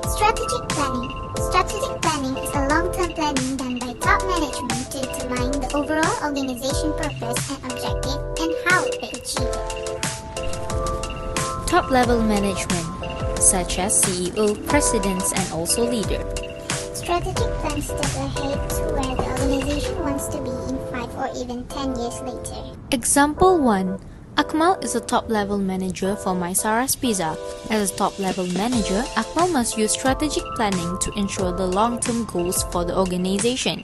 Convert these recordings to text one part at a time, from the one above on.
Strategic planning. Strategic planning is a long-term planning done by top management to determine the overall organization purpose and objective and how they achieve it. Top-level management, such as CEO, presidents, and also leader. Strategic plans that ahead to where the organization wants to be in 5 or even 10 years later. Example 1. Akmal is a top-level manager for Maisara's Pizza. As a top-level manager, Akmal must use strategic planning to ensure the long-term goals for the organization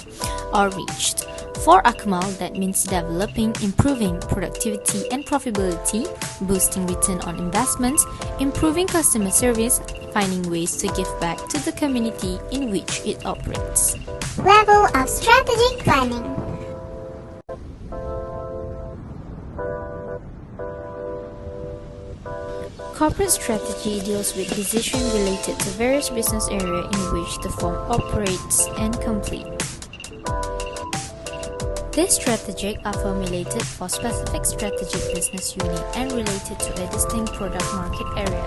are reached. For Akmal, that means developing, improving productivity and profitability, boosting return on investments, improving customer service, finding ways to give back to the community in which it operates. Level of strategic planning. Corporate strategy deals with decisions related to various business areas in which the firm operates and complete. These strategies are formulated for specific strategic business unit and related to a distinct product market area.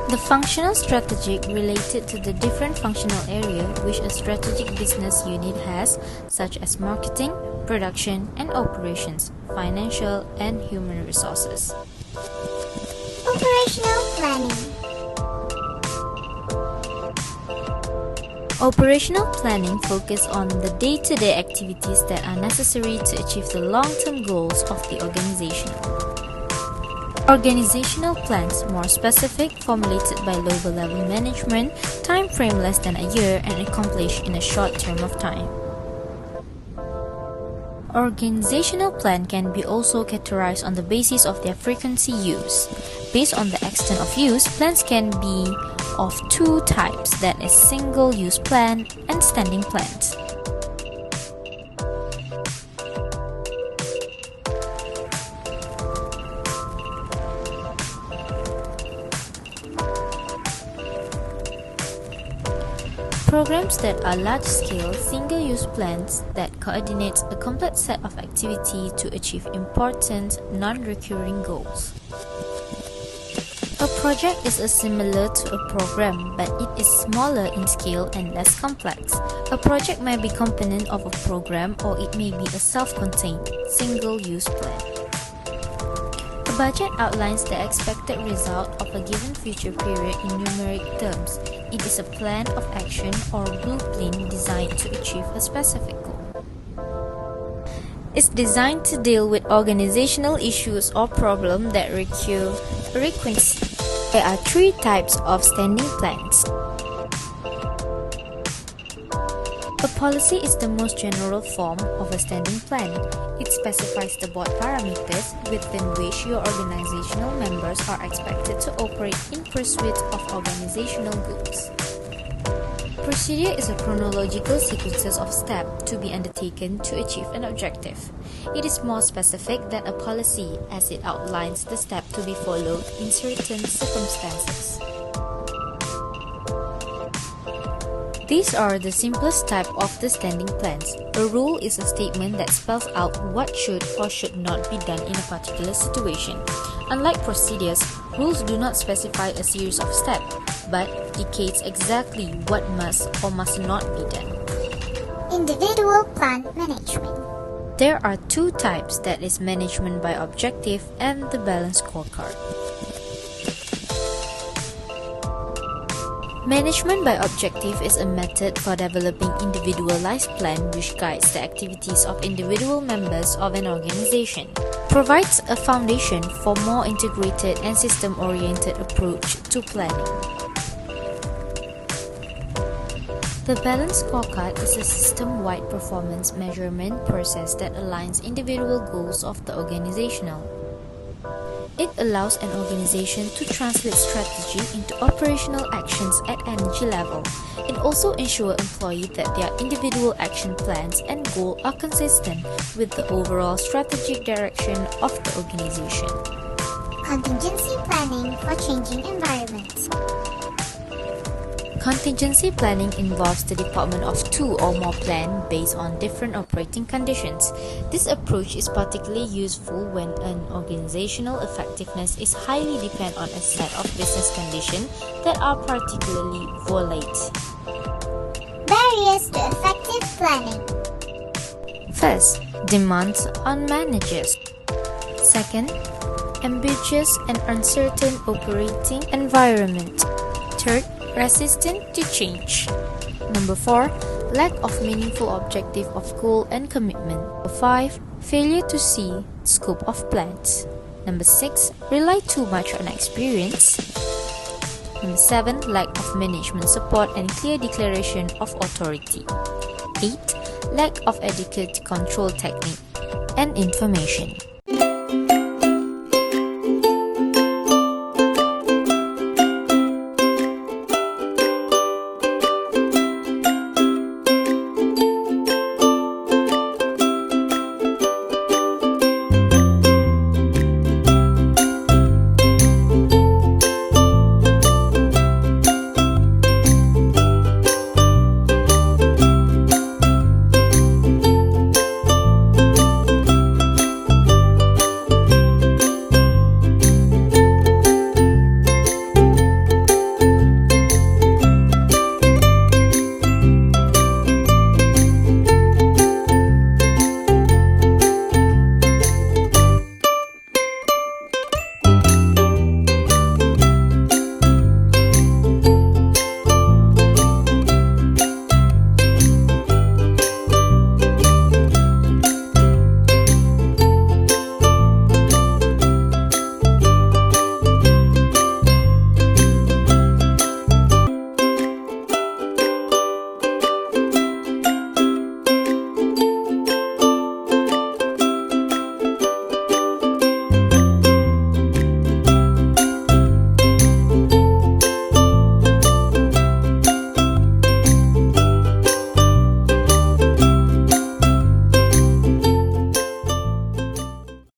The functional strategy related to the different functional area which a strategic business unit has, such as marketing, production and operations, financial and human resources. Operational planning. Operational planning focuses on the day-to-day activities that are necessary to achieve the long-term goals of the organization. Organizational plans, more specific, formulated by lower-level management, time frame less than a year and accomplished in a short term of time. Organizational plan can be also categorized on the basis of their frequency use. Based on the extent of use, plans can be of two types, that is single-use plan and standing plans. Programs that are large-scale, single-use plans that coordinate a complex set of activity to achieve important, non-recurring goals. A project is similar to a program, but it is smaller in scale and less complex. A project may be a component of a program or it may be a self-contained, single-use plan. A budget outlines the expected result of a given future period in numeric terms. It is a plan of action or blueprint designed to achieve a specific goal. It's designed to deal with organizational issues or problems that require frequency. There are three types of standing plans. A policy is the most general form of a standing plan. It specifies the board parameters within which your organizational members are expected to operate in pursuit of organizational goals. Procedure is a chronological sequence of steps to be undertaken to achieve an objective. It is more specific than a policy as it outlines the steps to be followed in certain circumstances. These are the simplest type of the standing plans. A rule is a statement that spells out what should or should not be done in a particular situation. Unlike procedures, rules do not specify a series of steps, but indicates exactly what must or must not be done. Individual plan management. There are two types, that is management by objective and the balanced scorecard. Management by objective is a method for developing individualized plan which guides the activities of individual members of an organization. Provides a foundation for more integrated and system-oriented approach to planning. The balanced scorecard is a system-wide performance measurement process that aligns individual goals of the organizational. It allows an organization to translate strategy into operational actions at energy level. It also ensures employees that their individual action plans and goals are consistent with the overall strategic direction of the organization. Contingency planning for changing environments. Contingency planning involves the development of two or more plans based on different operating conditions. This approach is particularly useful when an organizational effectiveness is highly dependent on a set of business conditions that are particularly volatile. Barriers to effective planning. First, demands on managers. Second, ambiguous and uncertain operating environment. Third, resistant to change. Number 4, lack of meaningful objective of goal and commitment. Number 5, failure to see scope of plans. Number 6, rely too much on experience. Number 7, lack of management support and clear declaration of authority. 8, lack of adequate control technique and information.